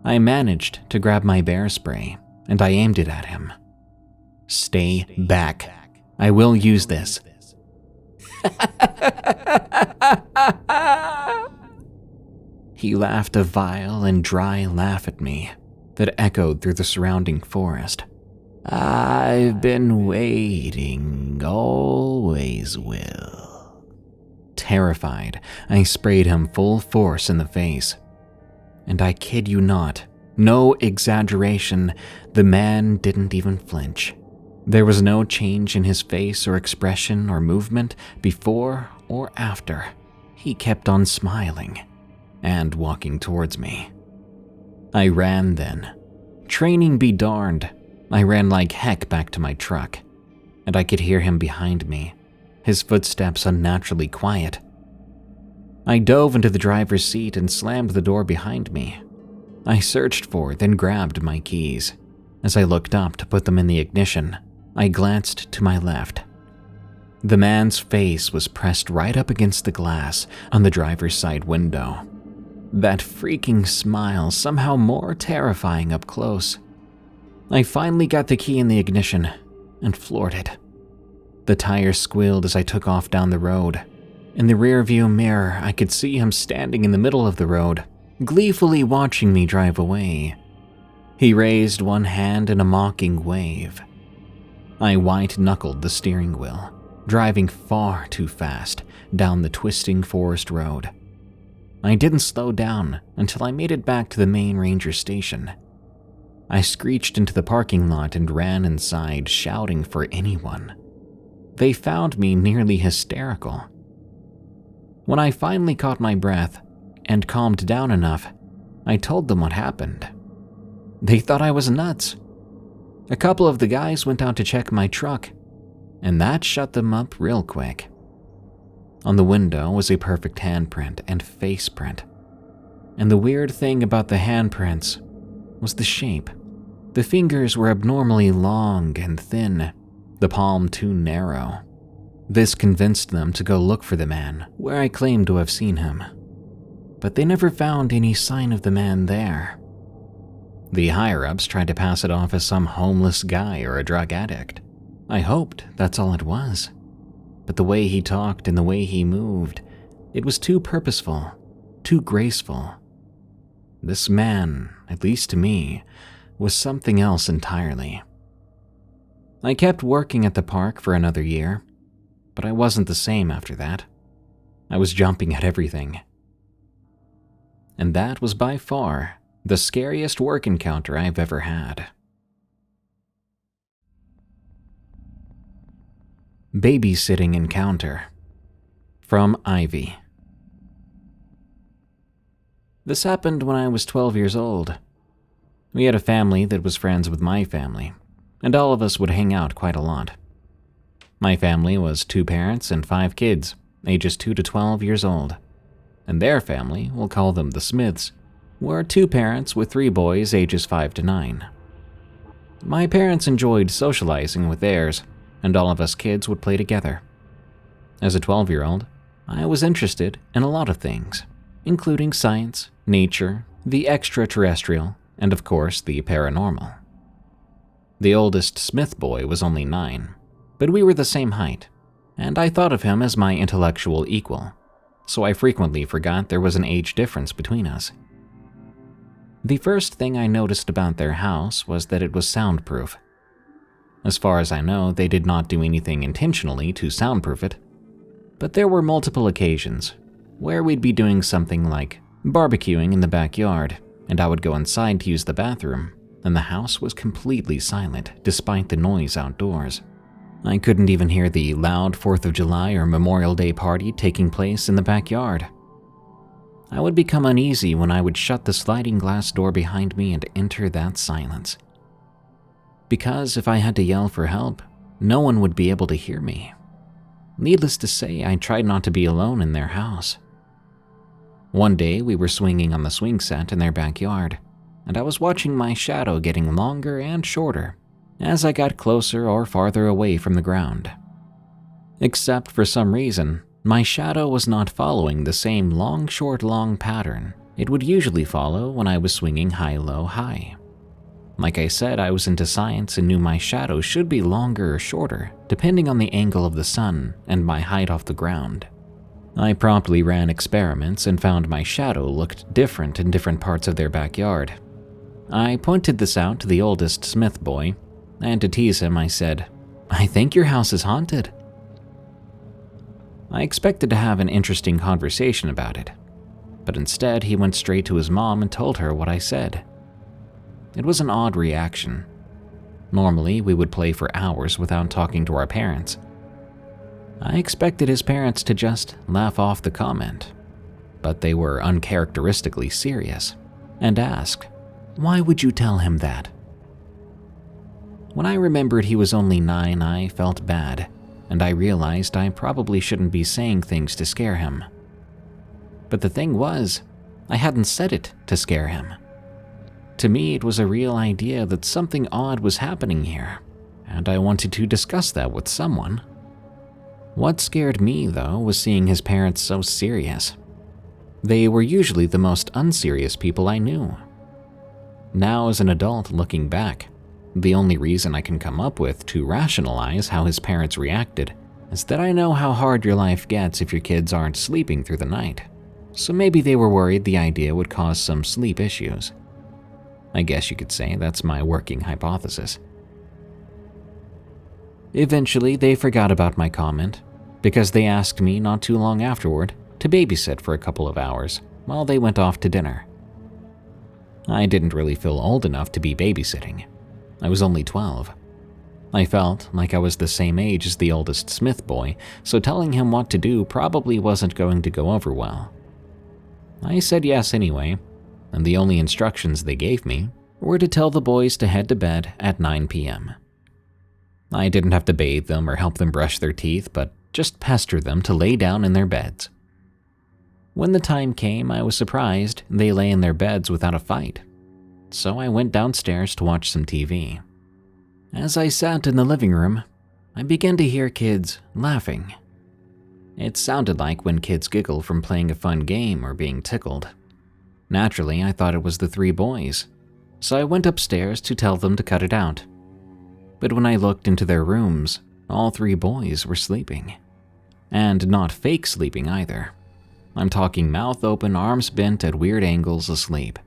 [SPEAKER 1] I managed to grab my bear spray and I aimed it at him. "Stay back. I will use this." He laughed a vile and dry laugh at me that echoed through the surrounding forest. "I've been waiting, always will." Terrified, I sprayed him full force in the face. And I kid you not, no exaggeration, the man didn't even flinch. There was no change in his face or expression or movement before or after. He kept on smiling and walking towards me. I ran then. Training be darned. I ran like heck back to my truck, and I could hear him behind me, his footsteps unnaturally quiet. I dove into the driver's seat and slammed the door behind me. I searched for, then grabbed my keys. As I looked up to put them in the ignition, I glanced to my left. The man's face was pressed right up against the glass on the driver's side window. That freaking smile somehow more terrifying up close. I finally got the key in the ignition and floored it. The tires squealed as I took off down the road. In the rearview mirror, I could see him standing in the middle of the road, gleefully watching me drive away. He raised one hand in a mocking wave. I white-knuckled the steering wheel, driving far too fast down the twisting forest road. I didn't slow down until I made it back to the main ranger station. I screeched into the parking lot and ran inside, shouting for anyone. They found me nearly hysterical. When I finally caught my breath and calmed down enough, I told them what happened. They thought I was nuts. A couple of the guys went out to check my truck, and that shut them up real quick. On the window was a perfect handprint and face print. And the weird thing about the handprints was the shape. The fingers were abnormally long and thin, the palm too narrow. This convinced them to go look for the man where I claimed to have seen him. But they never found any sign of the man there. The higher-ups tried to pass it off as some homeless guy or a drug addict. I hoped that's all it was. But the way he talked and the way he moved, it was too purposeful, too graceful. This man, at least to me, was something else entirely. I kept working at the park for another year, but I wasn't the same after that. I was jumping at everything. And that was by far the scariest work encounter I've ever had. Babysitting Encounter from Ivy. This happened when I was 12 years old. We had a family that was friends with my family, and all of us would hang out quite a lot. My family was 2 parents and 5 kids, ages 2 to 12 years old. And their family, we'll call them the Smiths, were 2 parents with 3 boys ages 5 to 9. My parents enjoyed socializing with theirs, and all of us kids would play together. As a 12-year-old, I was interested in a lot of things, including science, nature, the extraterrestrial, and of course the paranormal. The oldest Smith boy was only 9, but we were the same height, and I thought of him as my intellectual equal, so I frequently forgot there was an age difference between us. The first thing I noticed about their house was that it was soundproof. As far as I know, they did not do anything intentionally to soundproof it, but there were multiple occasions where we'd be doing something like barbecuing in the backyard, and I would go inside to use the bathroom, and the house was completely silent despite the noise outdoors. I couldn't even hear the loud 4th of July or Memorial Day party taking place in the backyard. I would become uneasy when I would shut the sliding glass door behind me and enter that silence. Because if I had to yell for help, no one would be able to hear me. Needless to say, I tried not to be alone in their house. One day, we were swinging on the swing set in their backyard, and I was watching my shadow getting longer and shorter as I got closer or farther away from the ground. Except for some reason, my shadow was not following the same long, short, long pattern it would usually follow when I was swinging high, low, high. Like I said, I was into science and knew my shadow should be longer or shorter, depending on the angle of the sun and my height off the ground. I promptly ran experiments and found my shadow looked different in different parts of their backyard. I pointed this out to the oldest Smith boy, and to tease him, I said, "I think your house is haunted." I expected to have an interesting conversation about it, but instead he went straight to his mom and told her what I said. It was an odd reaction. Normally, we would play for hours without talking to our parents. I expected his parents to just laugh off the comment, but they were uncharacteristically serious and asked, "Why would you tell him that?" When I remembered he was only 9, I felt bad, and I realized I probably shouldn't be saying things to scare him. But the thing was, I hadn't said it to scare him. To me, it was a real idea that something odd was happening here, and I wanted to discuss that with someone. What scared me, though, was seeing his parents so serious. They were usually the most unserious people I knew. Now, as an adult looking back, the only reason I can come up with to rationalize how his parents reacted is that I know how hard your life gets if your kids aren't sleeping through the night. So maybe they were worried the idea would cause some sleep issues. I guess you could say that's my working hypothesis. Eventually, they forgot about my comment because they asked me not too long afterward to babysit for a couple of hours while they went off to dinner. I didn't really feel old enough to be babysitting. I was only 12. I felt like I was the same age as the oldest Smith boy, so telling him what to do probably wasn't going to go over well. I said yes anyway, and the only instructions they gave me were to tell the boys to head to bed at 9 p.m. I didn't have to bathe them or help them brush their teeth, but just pester them to lay down in their beds. When the time came, I was surprised they lay in their beds without a fight, so I went downstairs to watch some TV. As I sat in the living room, I began to hear kids laughing. It sounded like when kids giggle from playing a fun game or being tickled. Naturally, I thought it was the 3 boys, so I went upstairs to tell them to cut it out. But when I looked into their rooms, all 3 boys were sleeping. And not fake sleeping either. I'm talking mouth open, arms bent at weird angles asleep.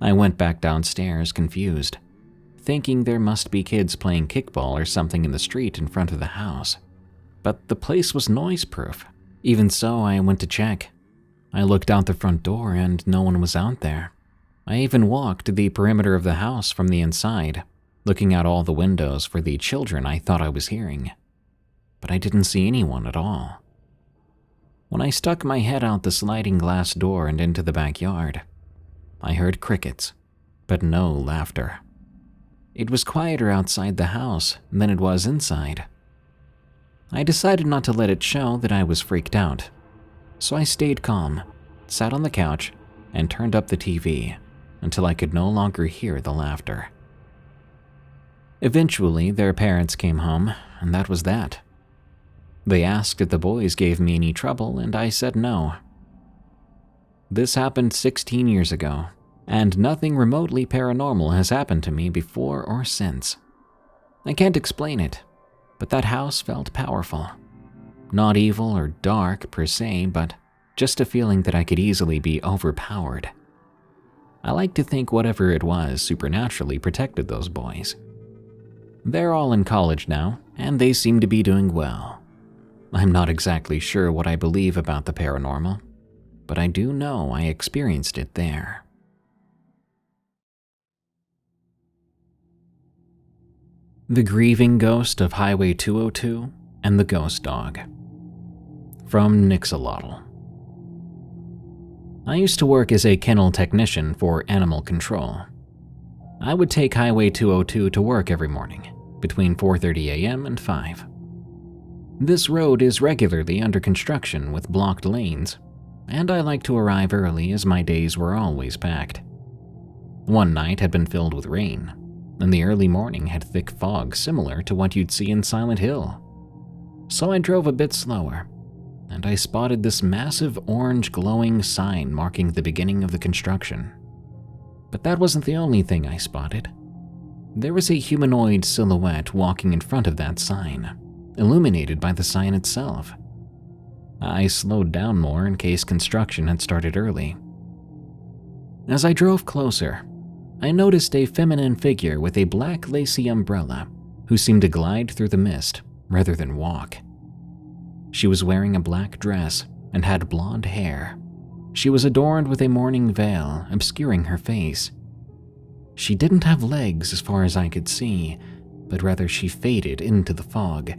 [SPEAKER 1] I went back downstairs confused, thinking there must be kids playing kickball or something in the street in front of the house. But the place was noise-proof. Even so, I went to check. I looked out the front door and no one was out there. I even walked the perimeter of the house from the inside, looking out all the windows for the children I thought I was hearing. But I didn't see anyone at all. When I stuck my head out the sliding glass door and into the backyard, I heard crickets, but no laughter. It was quieter outside the house than it was inside. I decided not to let it show that I was freaked out, so I stayed calm, sat on the couch, and turned up the TV until I could no longer hear the laughter. Eventually, their parents came home, and that was that. They asked if the boys gave me any trouble, and I said no. This happened 16 years ago, and nothing remotely paranormal has happened to me before or since. I can't explain it, but that house felt powerful. Not evil or dark per se, but just a feeling that I could easily be overpowered. I like to think whatever it was supernaturally protected those boys. They're all in college now, and they seem to be doing well. I'm not exactly sure what I believe about the paranormal, but I do know I experienced it there. The Grieving Ghost of Highway 202 and the Ghost Dog. From Nyxolotl. I used to work as a kennel technician for animal control. I would take Highway 202 to work every morning, between 4:30 a.m. and 5. This road is regularly under construction with blocked lanes, and I like to arrive early as my days were always packed. One night had been filled with rain, and the early morning had thick fog similar to what you'd see in Silent Hill. So I drove a bit slower, and I spotted this massive orange glowing sign marking the beginning of the construction. But that wasn't the only thing I spotted. There was a humanoid silhouette walking in front of that sign, illuminated by the sign itself. I slowed down more in case construction had started early. As I drove closer, I noticed a feminine figure with a black lacy umbrella who seemed to glide through the mist rather than walk. She was wearing a black dress and had blonde hair. She was adorned with a mourning veil obscuring her face. She didn't have legs as far as I could see, but rather she faded into the fog.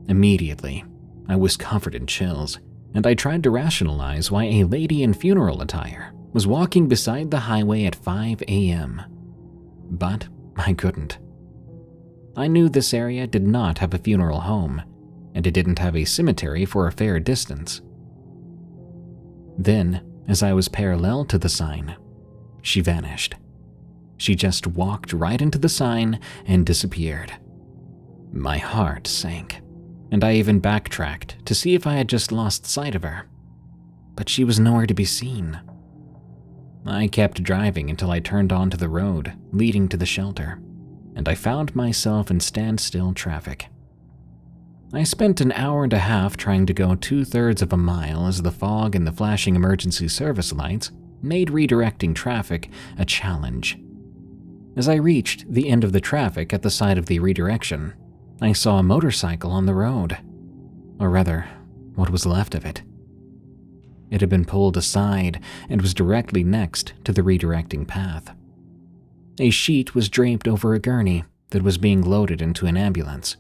[SPEAKER 1] Immediately, I was covered in chills, and I tried to rationalize why a lady in funeral attire was walking beside the highway at 5 a.m. But I couldn't. I knew this area did not have a funeral home, and it didn't have a cemetery for a fair distance. Then, as I was parallel to the sign, she vanished. She just walked right into the sign and disappeared. My heart sank, and I even backtracked to see if I had just lost sight of her. But she was nowhere to be seen. I kept driving until I turned onto the road leading to the shelter, and I found myself in standstill traffic. I spent an hour and a half trying to go 2/3 of a mile as the fog and the flashing emergency service lights made redirecting traffic a challenge. As I reached the end of the traffic at the side of the redirection, I saw a motorcycle on the road, or rather, what was left of it. It had been pulled aside and was directly next to the redirecting path. A sheet was draped over a gurney that was being loaded into an ambulance,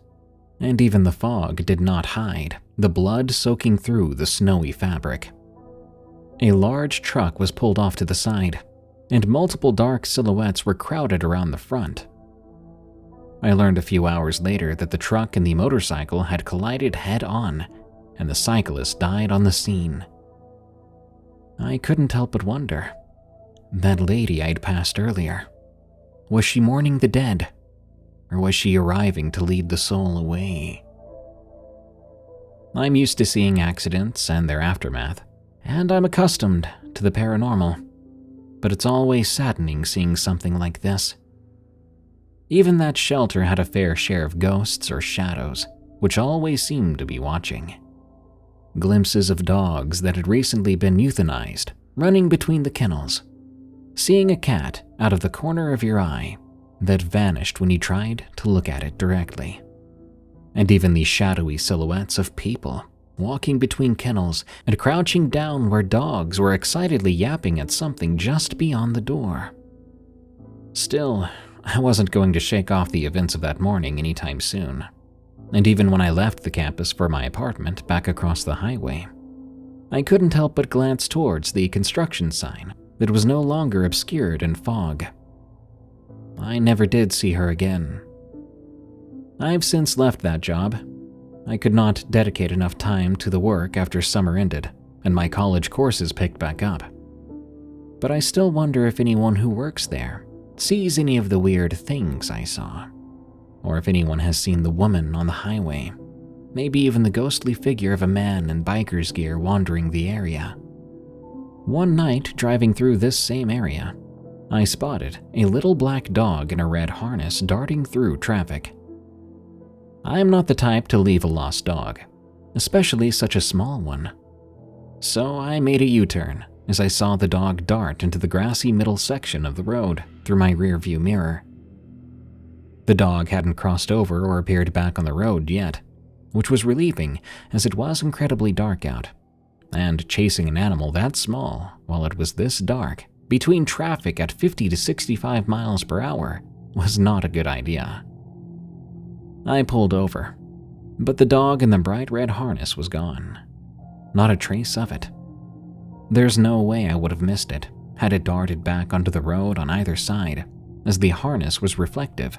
[SPEAKER 1] and even the fog did not hide the blood soaking through the snowy fabric. A large truck was pulled off to the side, and multiple dark silhouettes were crowded around the front. I learned a few hours later that the truck and the motorcycle had collided head-on, and the cyclist died on the scene. I couldn't help but wonder, that lady I'd passed earlier, was she mourning the dead, or was she arriving to lead the soul away? I'm used to seeing accidents and their aftermath, and I'm accustomed to the paranormal, but it's always saddening seeing something like this. Even that shelter had a fair share of ghosts or shadows, which always seemed to be watching. Glimpses of dogs that had recently been euthanized running between the kennels. Seeing a cat out of the corner of your eye that vanished when you tried to look at it directly. And even the shadowy silhouettes of people walking between kennels and crouching down where dogs were excitedly yapping at something just beyond the door. Still, I wasn't going to shake off the events of that morning anytime soon. And even when I left the campus for my apartment back across the highway, I couldn't help but glance towards the construction sign that was no longer obscured in fog. I never did see her again. I've since left that job. I could not dedicate enough time to the work after summer ended and my college courses picked back up. But I still wonder if anyone who works there sees any of the weird things I saw. or if anyone has seen the woman on the highway, maybe even the ghostly figure of a man in biker's gear wandering the area. One night, driving through this same area, I spotted a little black dog in a red harness darting through traffic. I am not the type to leave a lost dog, especially such a small one. So I made a U-turn as I saw the dog dart into the grassy middle section of the road through my rearview mirror. The dog hadn't crossed over or appeared back on the road yet, which was relieving as it was incredibly dark out, and chasing an animal that small while it was this dark between traffic at 50 to 65 miles per hour was not a good idea. I pulled over, but the dog in the bright red harness was gone. Not a trace of it. There's no way I would have missed it had it darted back onto the road on either side, as the harness was reflective.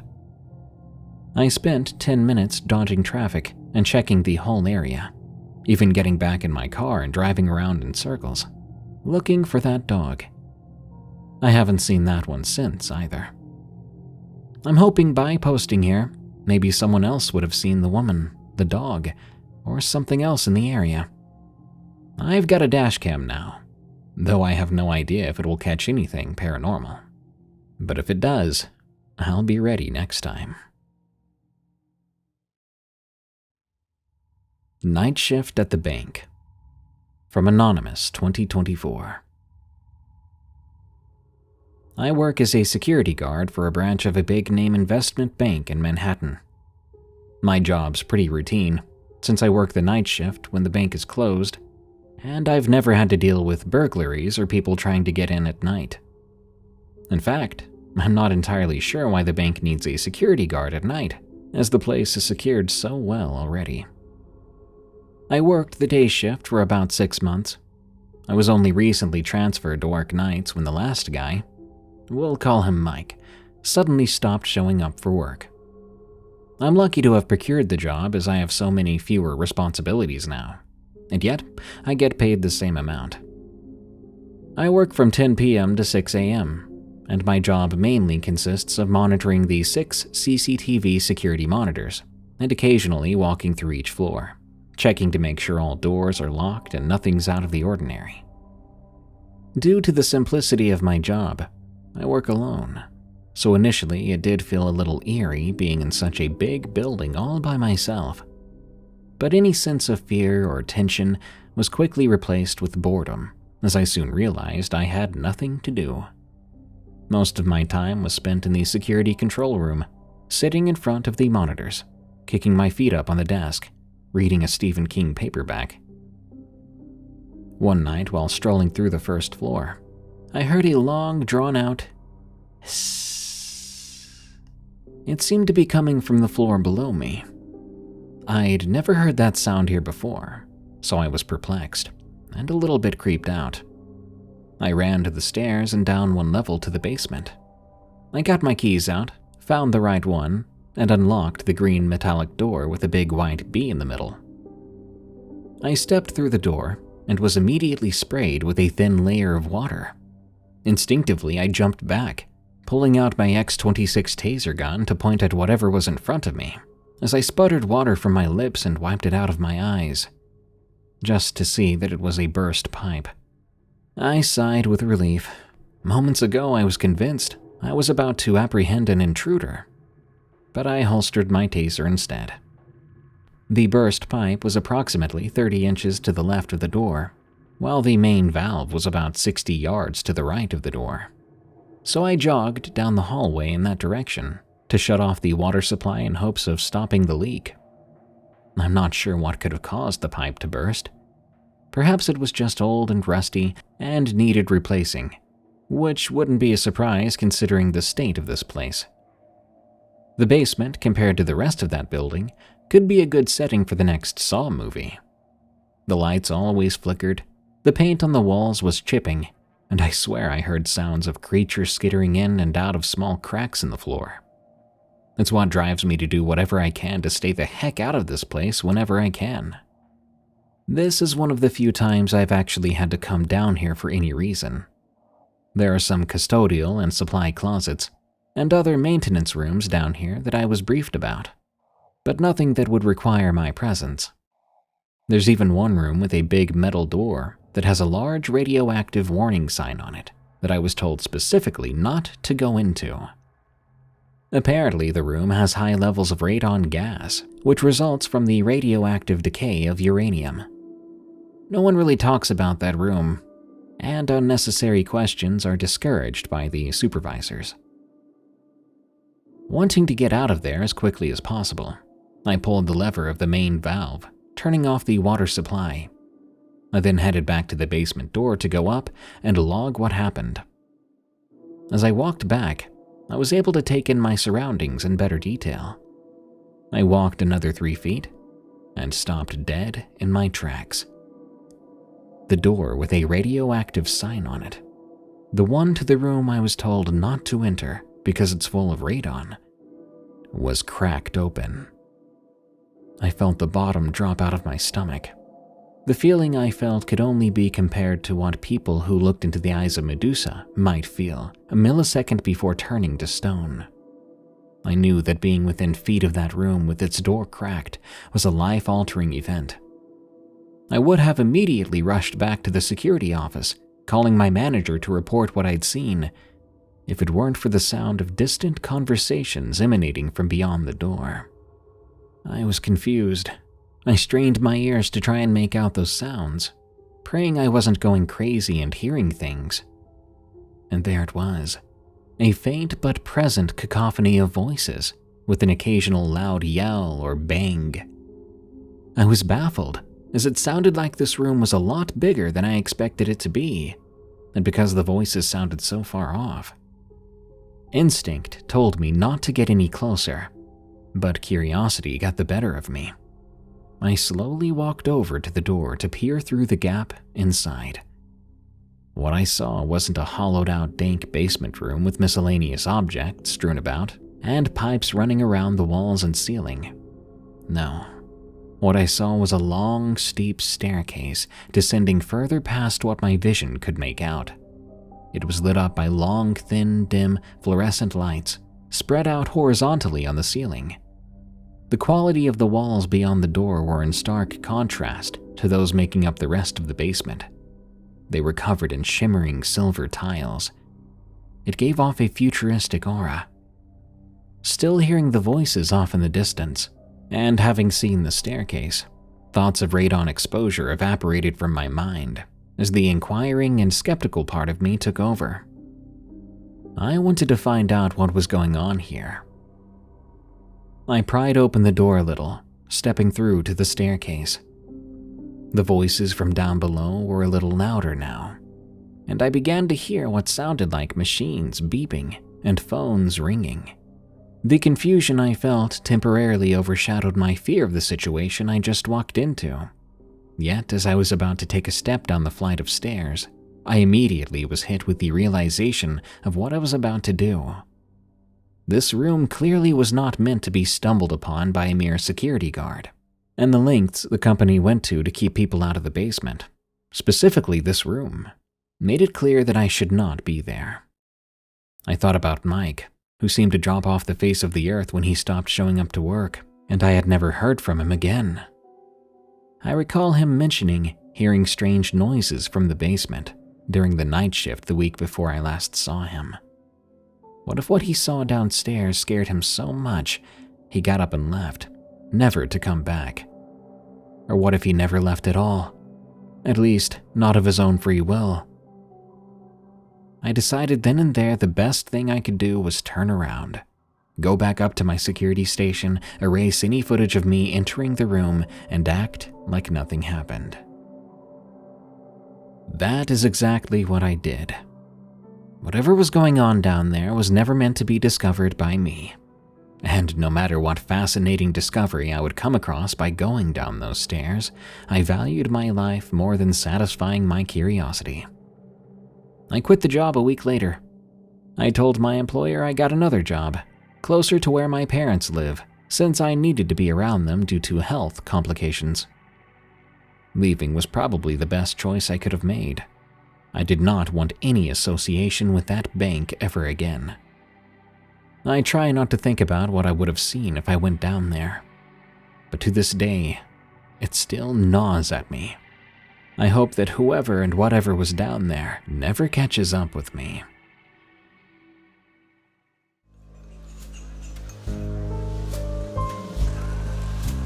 [SPEAKER 1] I spent 10 minutes dodging traffic and checking the whole area, even getting back in my car and driving around in circles, looking for that dog. I haven't seen that one since either. I'm hoping by posting here, maybe someone else would have seen the woman, the dog, or something else in the area. I've got a dash cam now, though I have no idea if it will catch anything paranormal. But if it does, I'll be ready next time. Night Shift at the Bank. From Anonymous 2024. I work as a security guard for a branch of a big-name investment bank in Manhattan. My job's pretty routine, since I work the night shift when the bank is closed, and I've never had to deal with burglaries or people trying to get in at night. In fact, I'm not entirely sure why the bank needs a security guard at night, as the place is secured so well already. I worked the day shift for about 6 months. I was only recently transferred to work nights when the last guy, we'll call him Mike, suddenly stopped showing up for work. I'm lucky to have procured the job as I have so many fewer responsibilities now, and yet I get paid the same amount. I work from 10 p.m. to 6 a.m., and my job mainly consists of monitoring the 6 CCTV security monitors, and occasionally walking through each floor, checking to make sure all doors are locked and nothing's out of the ordinary. Due to the simplicity of my job, I work alone, so initially it did feel a little eerie being in such a big building all by myself. But any sense of fear or tension was quickly replaced with boredom, as I soon realized I had nothing to do. Most of my time was spent in the security control room, sitting in front of the monitors, kicking my feet up on the desk, reading a Stephen King paperback. One night while strolling through the first floor, I heard a long, drawn-out hiss. It seemed to be coming from the floor below me. I'd never heard that sound here before, so I was perplexed and a little bit creeped out. I ran to the stairs and down one level to the basement. I got my keys out, found the right one, and unlocked the green metallic door with a big white bee in the middle. I stepped through the door and was immediately sprayed with a thin layer of water. Instinctively, I jumped back, pulling out my X-26 taser gun to point at whatever was in front of me, as I sputtered water from my lips and wiped it out of my eyes, just to see that it was a burst pipe. I sighed with relief. Moments ago, I was convinced I was about to apprehend an intruder, but I holstered my taser instead. The burst pipe was approximately 30 inches to the left of the door, while the main valve was about 60 yards to the right of the door. So I jogged down the hallway in that direction to shut off the water supply in hopes of stopping the leak. I'm not sure what could have caused the pipe to burst. Perhaps it was just old and rusty and needed replacing, which wouldn't be a surprise considering the state of this place. The basement, compared to the rest of that building, could be a good setting for the next Saw movie. The lights always flickered, the paint on the walls was chipping, and I swear I heard sounds of creatures skittering in and out of small cracks in the floor. It's what drives me to do whatever I can to stay the heck out of this place whenever I can. This is one of the few times I've actually had to come down here for any reason. There are some custodial and supply closets, and other maintenance rooms down here that I was briefed about, but nothing that would require my presence. There's even one room with a big metal door that has a large radioactive warning sign on it that I was told specifically not to go into. Apparently, the room has high levels of radon gas, which results from the radioactive decay of uranium. No one really talks about that room, and unnecessary questions are discouraged by the supervisors. Wanting to get out of there as quickly as possible, I pulled the lever of the main valve, turning off the water supply. I then headed back to the basement door to go up and log what happened. As I walked back, I was able to take in my surroundings in better detail. I walked another 3 feet and stopped dead in my tracks. The door with a radioactive sign on it, the one to the room I was told not to enter because it's full of radon, was cracked open. I felt the bottom drop out of my stomach. The feeling I felt could only be compared to what people who looked into the eyes of Medusa might feel a millisecond before turning to stone. I knew that being within feet of that room with its door cracked was a life-altering event. I would have immediately rushed back to the security office, calling my manager to report what I'd seen, if it weren't for the sound of distant conversations emanating from beyond the door. I was confused. I strained my ears to try and make out those sounds, praying I wasn't going crazy and hearing things. And there it was, a faint but present cacophony of voices, with an occasional loud yell or bang. I was baffled, as it sounded like this room was a lot bigger than I expected it to be, and because the voices sounded so far off. Instinct told me not to get any closer, but curiosity got the better of me. I slowly walked over to the door to peer through the gap inside. What I saw wasn't a hollowed-out dank basement room with miscellaneous objects strewn about and pipes running around the walls and ceiling. No. What I saw was a long, steep staircase descending further past what my vision could make out. It was lit up by long, thin, dim, fluorescent lights spread out horizontally on the ceiling. The quality of the walls beyond the door were in stark contrast to those making up the rest of the basement. They were covered in shimmering silver tiles. It gave off a futuristic aura. Still hearing the voices off in the distance, and having seen the staircase, thoughts of radon exposure evaporated from my mind as the inquiring and skeptical part of me took over. I wanted to find out what was going on here. I pried open the door a little, stepping through to the staircase. The voices from down below were a little louder now, and I began to hear what sounded like machines beeping and phones ringing. The confusion I felt temporarily overshadowed my fear of the situation I just walked into. Yet, as I was about to take a step down the flight of stairs, I immediately was hit with the realization of what I was about to do. This room clearly was not meant to be stumbled upon by a mere security guard, and the lengths the company went to keep people out of the basement, specifically this room, made it clear that I should not be there. I thought about Mike, who seemed to drop off the face of the earth when he stopped showing up to work, and I had never heard from him again. I recall him mentioning hearing strange noises from the basement during the night shift the week before I last saw him. What if what he saw downstairs scared him so much he got up and left, never to come back? Or what if he never left at all? At least, not of his own free will. I decided then and there the best thing I could do was turn around, go back up to my security station, erase any footage of me entering the room, and act like nothing happened. That is exactly what I did. Whatever was going on down there was never meant to be discovered by me. And no matter what fascinating discovery I would come across by going down those stairs, I valued my life more than satisfying my curiosity. I quit the job a week later. I told my employer I got another job, closer to where my parents live, since I needed to be around them due to health complications. Leaving was probably the best choice I could have made. I did not want any association with that bank ever again. I try not to think about what I would have seen if I went down there, but to this day, it still gnaws at me. I hope that whoever and whatever was down there never catches up with me.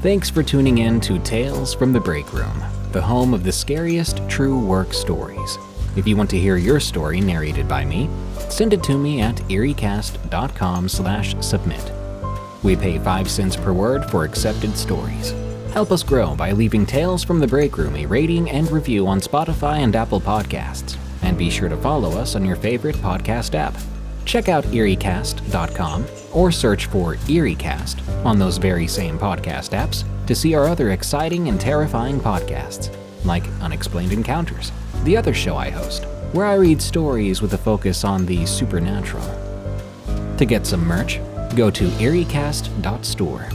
[SPEAKER 1] Thanks for tuning in to Tales from the Break Room, the home of the scariest true work stories. If you want to hear your story narrated by me, send it to me at eeriecast.com/submit. We pay 5 cents per word for accepted stories. Help us grow by leaving Tales from the Break Room a rating and review on Spotify and Apple Podcasts. And be sure to follow us on your favorite podcast app. Check out eeriecast.com or search for EerieCast on those very same podcast apps to see our other exciting and terrifying podcasts, like Unexplained Encounters, the other show I host, where I read stories with a focus on the supernatural. To get some merch, go to eeriecast.store.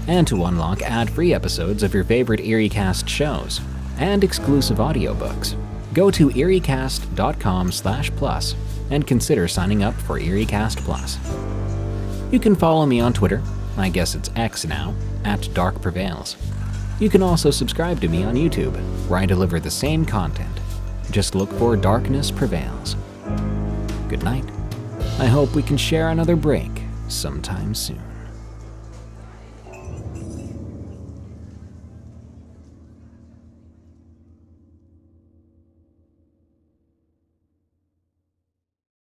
[SPEAKER 1] And to unlock ad-free episodes of your favorite EerieCast shows and exclusive audiobooks, go to eeriecast.com/plus and consider signing up for EerieCast Plus. You can follow me on Twitter, I guess it's X now, @DarkPrevails. You can also subscribe to me on YouTube, where I deliver the same content. Just look for Darkness Prevails. Good night. I hope we can share another break sometime soon.